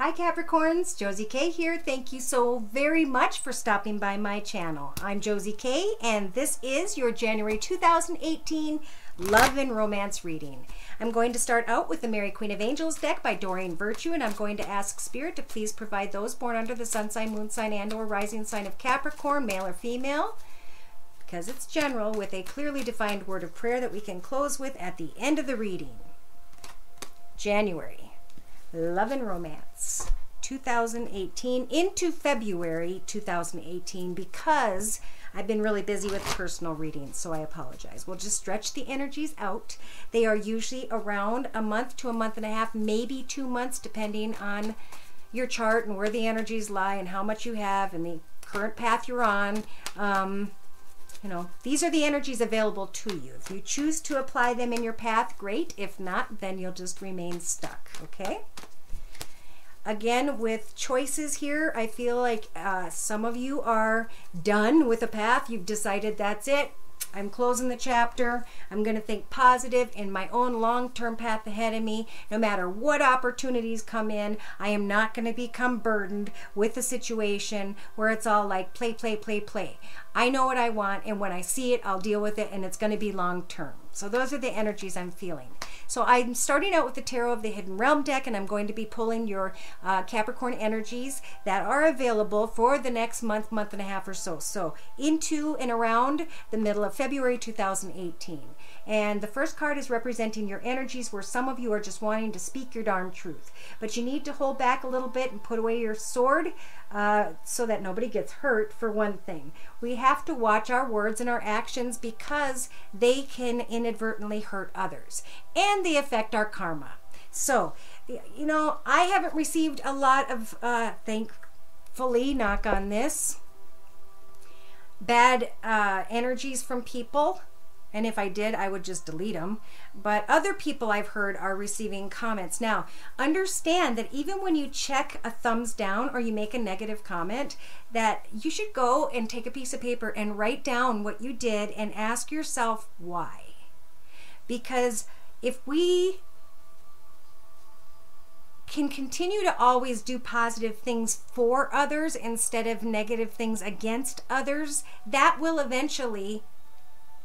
Hi Capricorns, Josie K here. Thank you so very much for stopping by my channel. I'm Josie K and this is your January 2018 Love and Romance reading. I'm going to start out with the Mary Queen of Angels deck by Doreen Virtue, and I'm going to ask Spirit to please provide those born under the sun sign, moon sign, and or rising sign of Capricorn, male or female, because it's general, with a clearly defined word of prayer that we can close with at the end of the reading. January. Love and Romance 2018 into February 2018, because I've been really busy with personal readings, so I apologize. We'll just stretch the energies out. They are usually around a month to a month and a half, maybe 2 months, depending on your chart and where the energies lie and how much you have and the current path you're on. You know, these are the energies available to you. If you choose to apply them in your path, great. If not, then you'll just remain stuck, okay? Again, with choices here, I feel like some of you are done with a path. You've decided that's it. I'm closing the chapter. I'm going to think positive in my own long-term path ahead of me. No matter what opportunities come in, I am not going to become burdened with a situation where it's all like play, play, play, play. I know what I want, and when I see it, I'll deal with it, and it's going to be long-term. So those are the energies I'm feeling. So I'm starting out with the Tarot of the Hidden Realm deck, and I'm going to be pulling your Capricorn energies that are available for the next month, month and a half or so. So into and around the middle of February 2018. And the first card is representing your energies where some of you are just wanting to speak your darn truth. But you need to hold back a little bit and put away your sword so that nobody gets hurt, for one thing. We have to watch our words and our actions because they can inadvertently hurt others. And they affect our karma. So, you know, I haven't received a lot of, thankfully, knock on this, bad energies from people. And if I did, I would just delete them. But other people I've heard are receiving comments. Now, understand that even when you check a thumbs down or you make a negative comment, that you should go and take a piece of paper and write down what you did and ask yourself why. Because if we can continue to always do positive things for others instead of negative things against others, that will eventually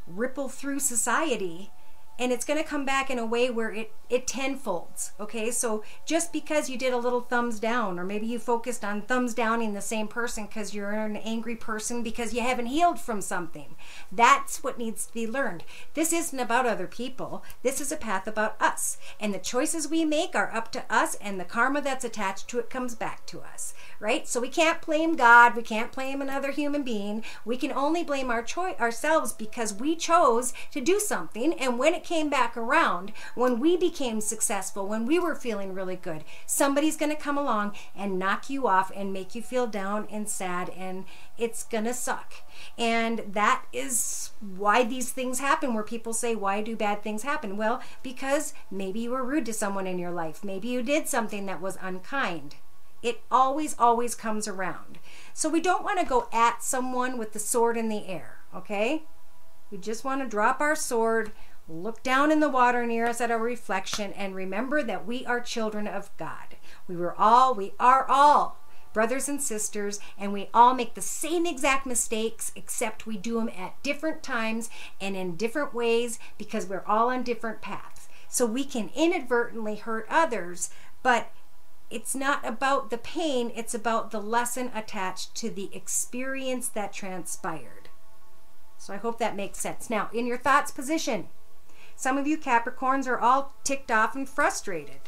ripple through society, and it's going to come back in a way where it tenfolds. Okay, so just because you did a little thumbs down, or maybe you focused on thumbs downing the same person because you're an angry person because you haven't healed from something, that's what needs to be learned. This isn't about other people. This is a path about us, and the choices we make are up to us, and the karma that's attached to it comes back to us, right? So we can't blame God. We can't blame another human being. We can only blame ourselves because we chose to do something, and when it came back around, when we became successful, when we were feeling really good, somebody's going to come along and knock you off and make you feel down and sad, and it's going to suck. And that is why these things happen, where people say, why do bad things happen? Well, because maybe you were rude to someone in your life. Maybe you did something that was unkind. It always comes around. So we don't want to go at someone with the sword in the air, okay? We just want to drop our sword, look down in the water near us at our reflection, and remember that we are children of God. We are all brothers and sisters, and we all make the same exact mistakes, except we do them at different times and in different ways because we're all on different paths. So we can inadvertently hurt others, but it's not about the pain, it's about the lesson attached to the experience that transpired. So I hope that makes sense. Now, in your thoughts position, some of you Capricorns are all ticked off and frustrated.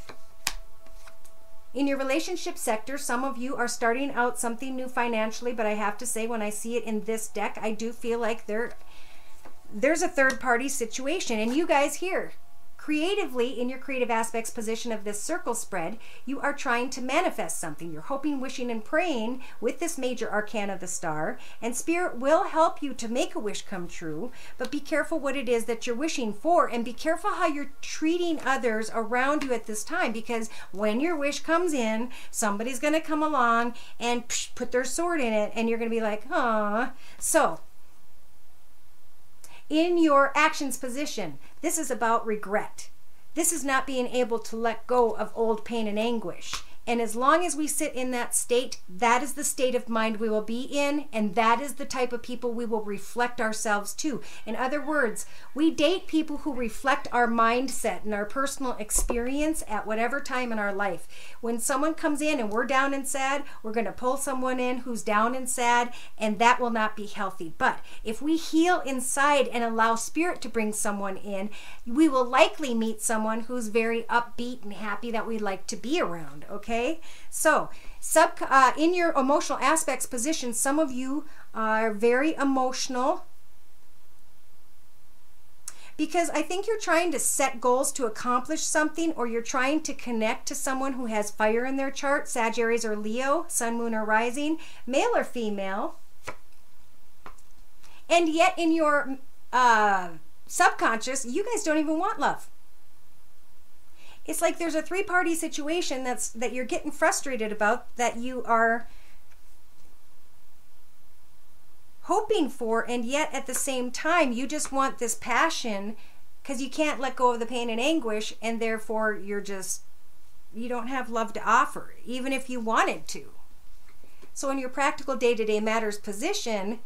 In your relationship sector, some of you are starting out something new financially, but I have to say, when I see it in this deck, I do feel like there's a third-party situation. And you guys here, creatively, in your creative aspects position of this circle spread, you are trying to manifest something. You're hoping, wishing, and praying with this major arcana, the star, and Spirit will help you to make a wish come true, but be careful what it is that you're wishing for, and be careful how you're treating others around you at this time, because when your wish comes in, somebody's going to come along and put their sword in it, and you're going to be like, "Aw." So in your actions position, this is about regret. This is not being able to let go of old pain and anguish And as long as we sit in that state, that is the state of mind we will be in, and that is the type of people we will reflect ourselves to. In other words, we date people who reflect our mindset and our personal experience at whatever time in our life. When someone comes in and we're down and sad, we're going to pull someone in who's down and sad, and that will not be healthy. But if we heal inside and allow spirit to bring someone in, we will likely meet someone who's very upbeat and happy that we like to be around, okay? So in your emotional aspects position, some of you are very emotional because I think you're trying to set goals to accomplish something, or you're trying to connect to someone who has fire in their chart, Sagittarius or Leo, sun, moon, or rising, male or female. And yet in your subconscious, you guys don't even want love. It's like there's a three-party situation that you're getting frustrated about, that you are hoping for, and yet at the same time you just want this passion because you can't let go of the pain and anguish, and therefore you don't have love to offer, even if you wanted to. So in your practical day-to-day matters position,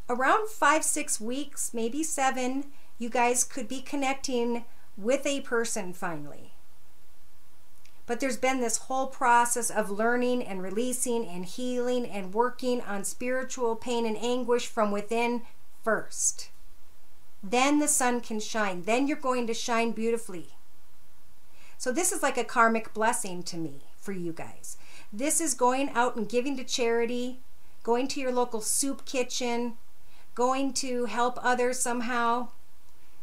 around 5-6 weeks, maybe 7, you guys could be connecting with a person finally. But there's been this whole process of learning and releasing and healing and working on spiritual pain and anguish from within first. Then the sun can shine. Then you're going to shine beautifully. So this is like a karmic blessing to me for you guys. This is going out and giving to charity, going to your local soup kitchen, going to help others somehow,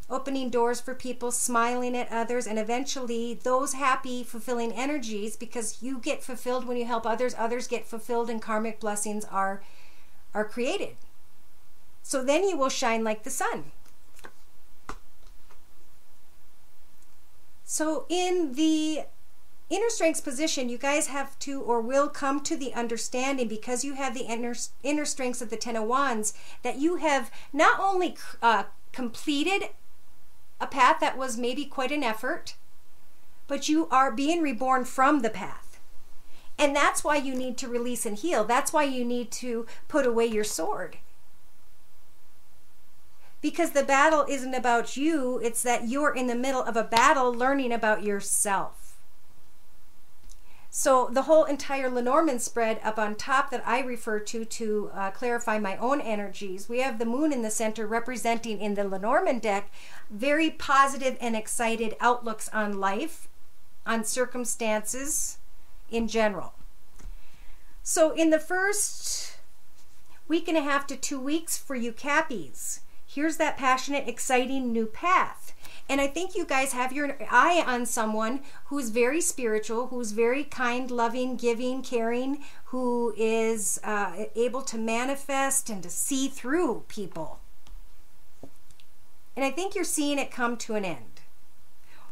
opening doors for people, smiling at others, and eventually those happy, fulfilling energies, because you get fulfilled when you help others, others get fulfilled, and karmic blessings are created. So then you will shine like the sun. So in the inner strengths position, you guys have to, or will come to the understanding, because you have the inner strengths of the Ten of Wands, that you have not only completed a path that was maybe quite an effort, but you are being reborn from the path. And that's why you need to release and heal. That's why you need to put away your sword. Because the battle isn't about you, it's that you're in the middle of a battle learning about yourself. So the whole entire Lenormand spread up on top that I refer to clarify my own energies, we have the moon in the center representing, in the Lenormand deck, very positive and excited outlooks on life, on circumstances in general. So in the first week and a half to 2 weeks for you Cappies, here's that passionate, exciting new path. And I think you guys have your eye on someone who's very spiritual, who's very kind, loving, giving, caring, who is able to manifest and to see through people. And I think you're seeing it come to an end.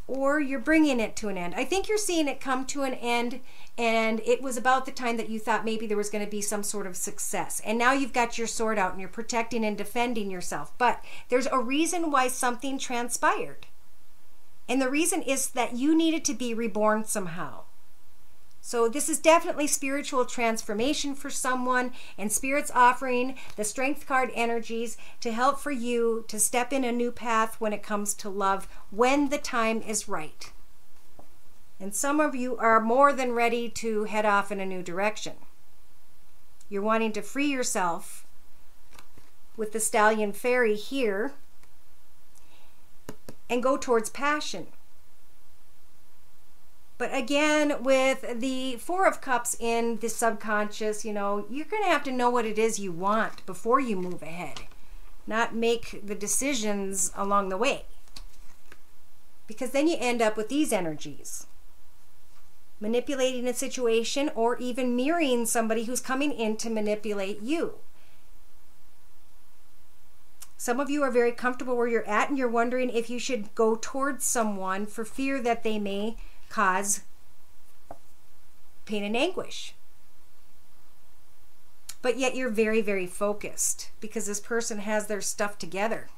Or you're bringing it to an end. I think you're seeing it come to an end, and it was about the time that you thought maybe there was going to be some sort of success. And now you've got your sword out and you're protecting and defending yourself. But there's a reason why something transpired. And the reason is that you needed to be reborn somehow. So this is definitely spiritual transformation for someone, and Spirit's offering the Strength card energies to help for you to step in a new path when it comes to love, when the time is right. And some of you are more than ready to head off in a new direction. You're wanting to free yourself with the Stallion Fairy here and go towards passion. But again, with the Four of Cups in the subconscious, you know, you're going to have to know what it is you want before you move ahead. Not make the decisions along the way. Because then you end up with these energies. Manipulating a situation, or even mirroring somebody who's coming in to manipulate you. Some of you are very comfortable where you're at, and you're wondering if you should go towards someone for fear that they may cause pain and anguish. But yet you're very, very focused because this person has their stuff together.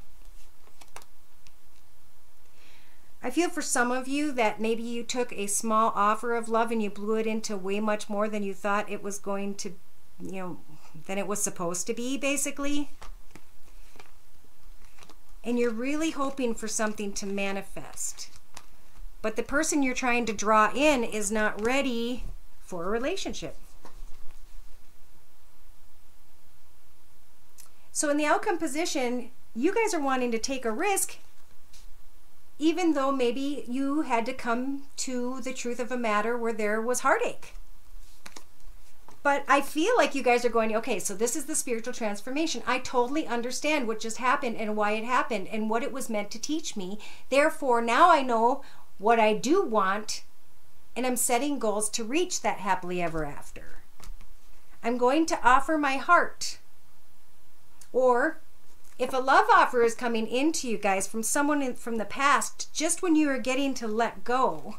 I feel for some of you that maybe you took a small offer of love and you blew it into way much more than you thought it was going to, than it was supposed to be, basically. And you're really hoping for something to manifest. But the person you're trying to draw in is not ready for a relationship. So in the outcome position, you guys are wanting to take a risk, even though maybe you had to come to the truth of a matter where there was heartache. But I feel like you guys are going, okay, so this is the spiritual transformation. I totally understand what just happened and why it happened and what it was meant to teach me. Therefore, now I know what I do want, and I'm setting goals to reach that happily ever after. I'm going to offer my heart. Or if a love offer is coming into you guys from someone from the past, just when you are getting to let go,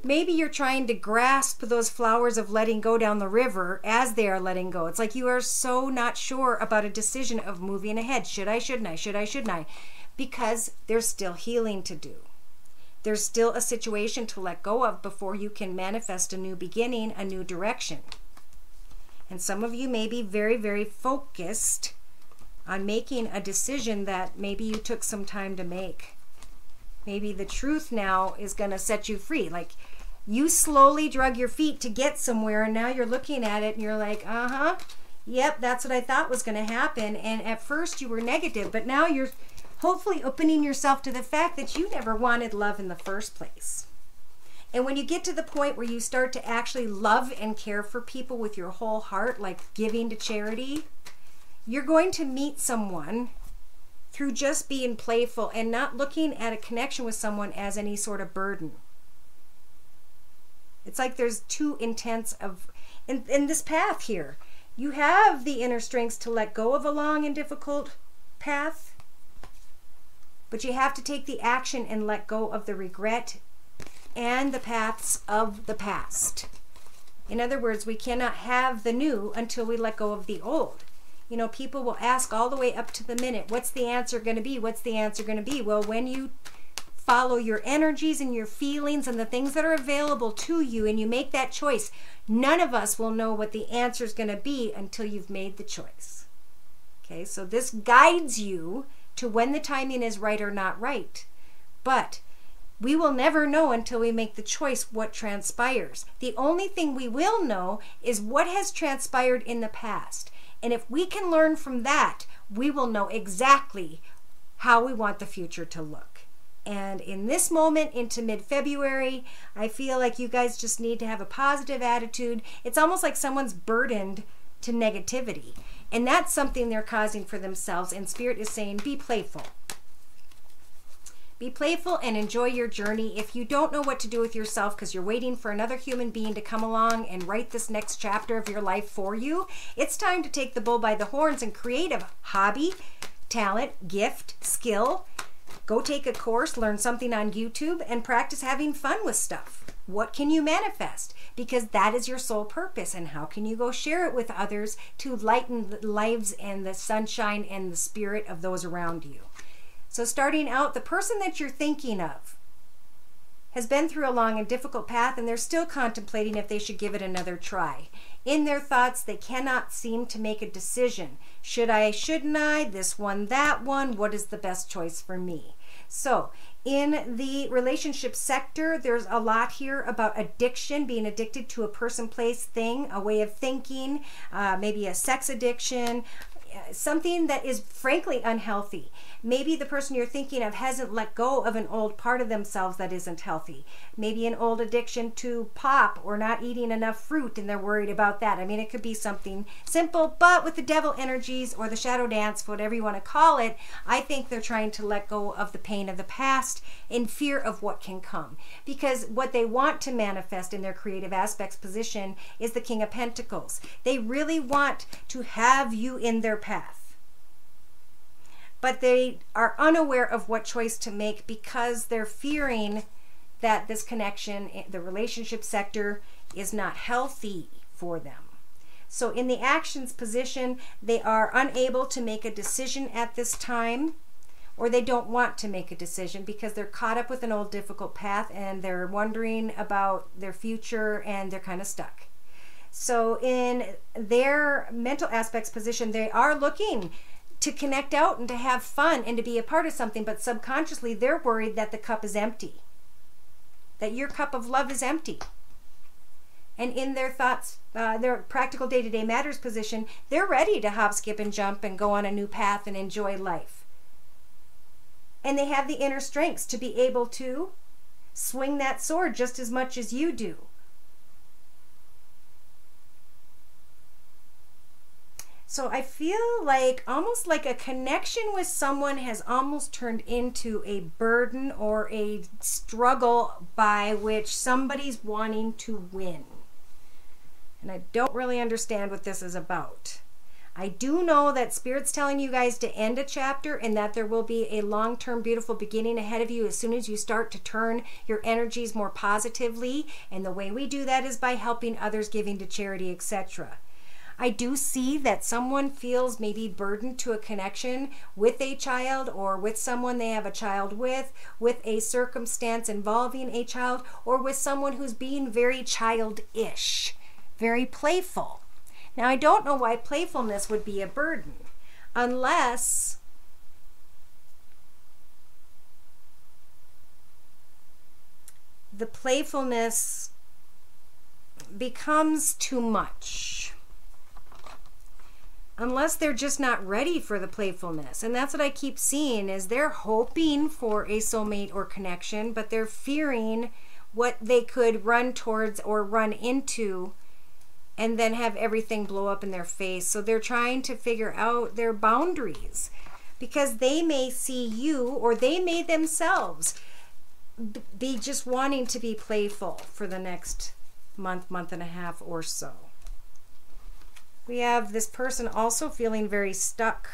maybe you're trying to grasp those flowers of letting go down the river as they are letting go. It's like you are so not sure about a decision of moving ahead. Should I, shouldn't I? Should I, shouldn't I? Because there's still healing to do. There's still a situation to let go of before you can manifest a new beginning, a new direction. And some of you may be very, very focused on making a decision that maybe you took some time to make. Maybe the truth now is going to set you free. Like you slowly drug your feet to get somewhere, and now you're looking at it and you're like, yep, that's what I thought was going to happen. And at first you were negative, but now you're hopefully opening yourself to the fact that you never wanted love in the first place. And when you get to the point where you start to actually love and care for people with your whole heart, like giving to charity, you're going to meet someone through just being playful and not looking at a connection with someone as any sort of burden. It's like there's two intents of, in this path here, you have the inner strengths to let go of a long and difficult path, but you have to take the action and let go of the regret and the paths of the past. In other words, we cannot have the new until we let go of the old. People will ask all the way up to the minute, what's the answer going to be? What's the answer going to be? Well, when you follow your energies and your feelings and the things that are available to you and you make that choice, none of us will know what the answer is going to be until you've made the choice. Okay, so this guides you to when the timing is right or not right. But we will never know until we make the choice what transpires. The only thing we will know is what has transpired in the past. And if we can learn from that, we will know exactly how we want the future to look. And in this moment into mid-February, I feel like you guys just need to have a positive attitude. It's almost like someone's burdened to negativity. And that's something they're causing for themselves. And Spirit is saying, be playful. Be playful and enjoy your journey. If you don't know what to do with yourself because you're waiting for another human being to come along and write this next chapter of your life for you, it's time to take the bull by the horns and create a hobby, talent, gift, skill. Go take a course, learn something on YouTube, and practice having fun with stuff. What can you manifest? Because that is your sole purpose. And how can you go share it with others to lighten the lives and the sunshine and the spirit of those around you? So starting out, the person that you're thinking of has been through a long and difficult path, and they're still contemplating if they should give it another try. In their thoughts, they cannot seem to make a decision. Should I, shouldn't I? This one, that one. What is the best choice for me? So in the relationship sector, there's a lot here about addiction, being addicted to a person, place, thing, a way of thinking, maybe a sex addiction, something that is frankly unhealthy. Maybe the person you're thinking of hasn't let go of an old part of themselves that isn't healthy. Maybe an old addiction to pop or not eating enough fruit, and they're worried about that. I mean, it could be something simple, but with the devil energies or the shadow dance, whatever you want to call it, I think they're trying to let go of the pain of the past in fear of what can come. Because what they want to manifest in their creative aspects position is the King of Pentacles. They really want to have you in their path. But they are unaware of what choice to make because they're fearing that this connection, the relationship sector, is not healthy for them. So in the actions position, they are unable to make a decision at this time. or they don't want to make a decision because they're caught up with an old difficult path and they're wondering about their future and they're kind of stuck. So in their mental aspects position, they are looking to connect out and to have fun and to be a part of something, but subconsciously they're worried that the cup is empty, that your cup of love is empty. And in their thoughts, their practical day-to-day matters position, they're ready to hop, skip, and jump and go on a new path and enjoy life. And they have the inner strengths to be able to swing that sword just as much as you do. So I feel like almost like a connection with someone has almost turned into a burden or a struggle by which somebody's wanting to win. And I don't really understand what this is about. I do know that Spirit's telling you guys to end a chapter and that there will be a long-term beautiful beginning ahead of you as soon as you start to turn your energies more positively. And the way we do that is by helping others, giving to charity, etc. I do see that someone feels maybe burdened to a connection with a child or with someone they have a child with a circumstance involving a child, or with someone who's being very childish, very playful. Now, I don't know why playfulness would be a burden, unless the playfulness becomes too much. Unless they're just not ready for the playfulness. And that's what I keep seeing, is they're hoping for a soulmate or connection, but they're fearing what they could run towards or run into and then have everything blow up in their face. So they're trying to figure out their boundaries, because they may see you, or they may themselves be just wanting to be playful for the next month, month and a half or so. We have this person also feeling very stuck.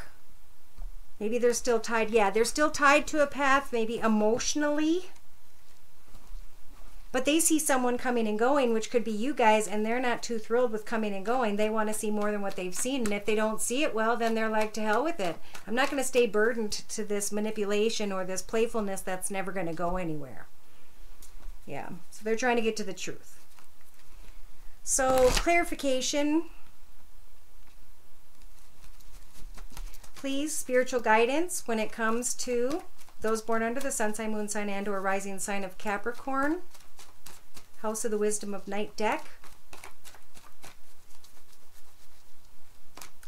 Maybe they're still tied. Yeah, they're still tied to a path, maybe emotionally. But they see someone coming and going, which could be you guys, and they're not too thrilled with coming and going. They want to see more than what they've seen. And if they don't see it, well, then they're like, to hell with it. I'm not going to stay burdened to this manipulation or this playfulness that's never going to go anywhere. Yeah, so they're trying to get to the truth. So, clarification. Please, spiritual guidance when it comes to those born under the sun sign, moon sign, and or rising sign of Capricorn. House of the Wisdom of Night deck.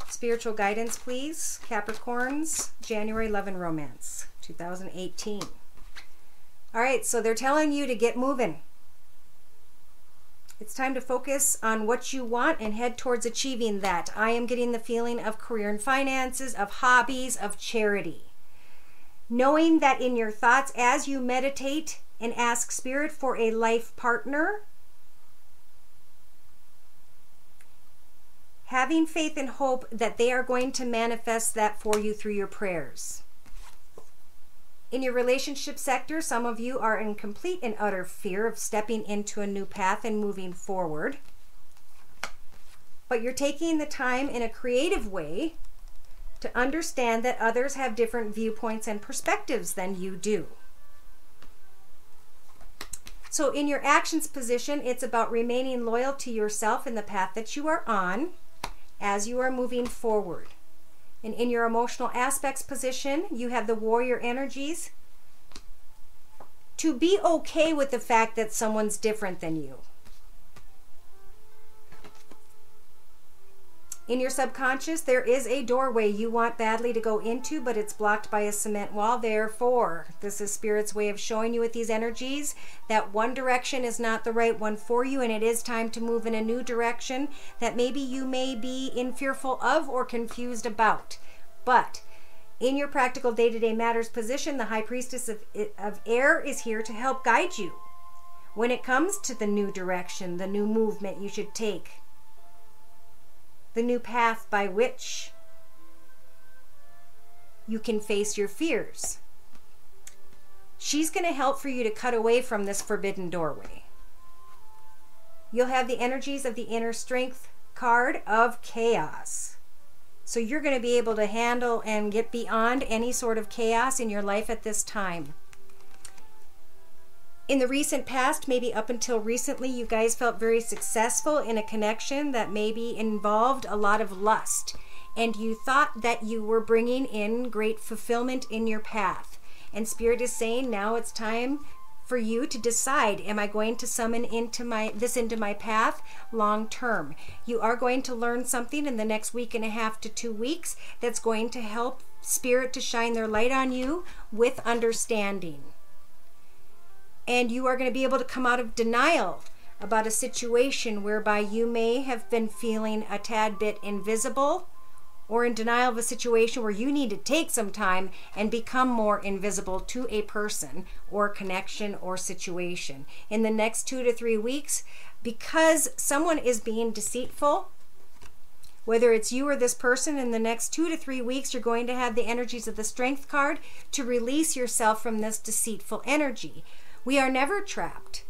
Spiritual guidance, please. Capricorns, January Love and Romance, 2018. All right, so they're telling you to get moving. It's time to focus on what you want and head towards achieving that. I am getting the feeling of career and finances, of hobbies, of charity. Knowing that in your thoughts as you meditate and ask Spirit for a life partner, having faith and hope that they are going to manifest that for you through your prayers. In your relationship sector, some of you are in complete and utter fear of stepping into a new path and moving forward. But you're taking the time in a creative way to understand that others have different viewpoints and perspectives than you do. So in your actions position, it's about remaining loyal to yourself and the path that you are on as you are moving forward. And in your emotional aspects position, you have the warrior energies to be okay with the fact that someone's different than you. In your subconscious, there is a doorway you want badly to go into, but it's blocked by a cement wall. Therefore, this is Spirit's way of showing you with these energies that one direction is not the right one for you, and it is time to move in a new direction that maybe you may be in fearful of or confused about. But in your practical day-to-day matters position, the High Priestess of Air is here to help guide you when it comes to the new direction, the new movement you should take, the new path by which you can face your fears. She's going to help for you to cut away from this forbidden doorway. You'll have the energies of the Inner Strength card of Chaos. So you're going to be able to handle and get beyond any sort of chaos in your life at this time. In the recent past, maybe up until recently, you guys felt very successful in a connection that maybe involved a lot of lust. And you thought that you were bringing in great fulfillment in your path. And Spirit is saying now it's time for you to decide, am I going to summon into my path long term? You are going to learn something in the next week and a half to 2 weeks that's going to help Spirit to shine their light on you with understanding. And you are going to be able to come out of denial about a situation whereby you may have been feeling a tad bit invisible, or in denial of a situation where you need to take some time and become more invisible to a person or connection or situation. In the next 2 to 3 weeks, because someone is being deceitful, whether it's you or this person, in the next 2 to 3 weeks, you're going to have the energies of the Strength card to release yourself from this deceitful energy. We are never trapped.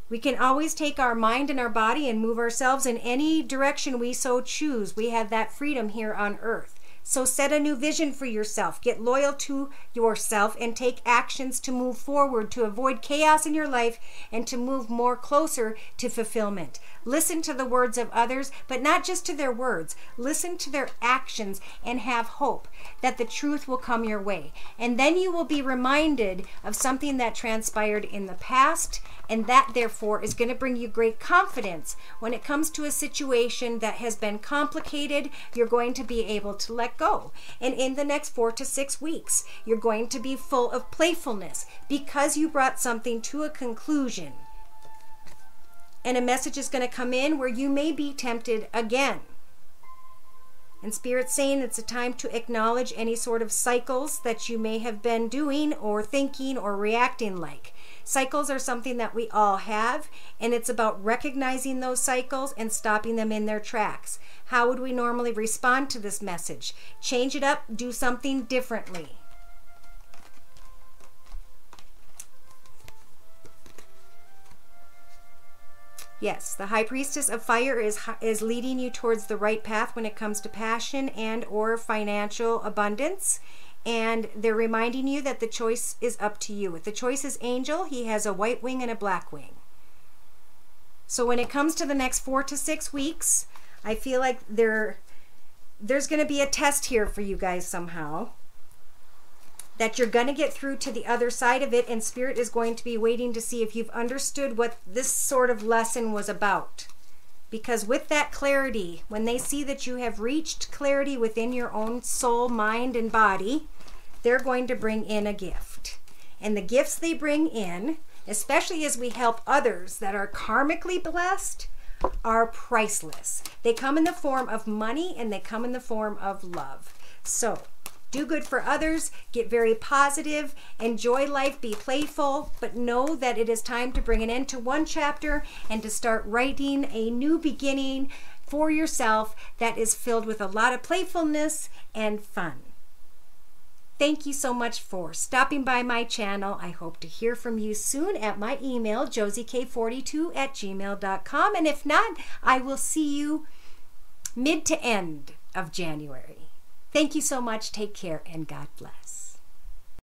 We can always take our mind and our body and move ourselves in any direction we so choose. We have that freedom here on earth. So set a new vision for yourself. Get loyal to yourself and take actions to move forward, to avoid chaos in your life and to move more closer to fulfillment. Listen to the words of others, but not just to their words. Listen to their actions and have hope that the truth will come your way. And then you will be reminded of something that transpired in the past, and that therefore is going to bring you great confidence when it comes to a situation that has been complicated. You're going to be able to let go. And in the next 4 to 6 weeks, you're going to be full of playfulness because you brought something to a conclusion. And a message is going to come in where you may be tempted again. And Spirit's saying it's a time to acknowledge any sort of cycles that you may have been doing or thinking or reacting like. Cycles are something that we all have, and it's about recognizing those cycles and stopping them in their tracks. How would we normally respond to this message? Change it up, do something differently. Yes, the High Priestess of Fire is leading you towards the right path when it comes to passion and or financial abundance. And they're reminding you that the choice is up to you. If the choice is angel, he has a white wing and a black wing. So when it comes to the next 4 to 6 weeks, I feel like there's going to be a test here for you guys somehow. That you're going to get through to the other side of it, and Spirit is going to be waiting to see if you've understood what this sort of lesson was about. Because with that clarity, when they see that you have reached clarity within your own soul, mind, and body, they're going to bring in a gift. And the gifts they bring in, especially as we help others that are karmically blessed, are priceless. They come in the form of money and they come in the form of love. So, do good for others, get very positive, enjoy life, be playful, but know that it is time to bring an end to one chapter and to start writing a new beginning for yourself that is filled with a lot of playfulness and fun. Thank you so much for stopping by my channel. I hope to hear from you soon at my email, josiek42@gmail.com. And if not, I will see you mid to end of January. Thank you so much. Take care and God bless.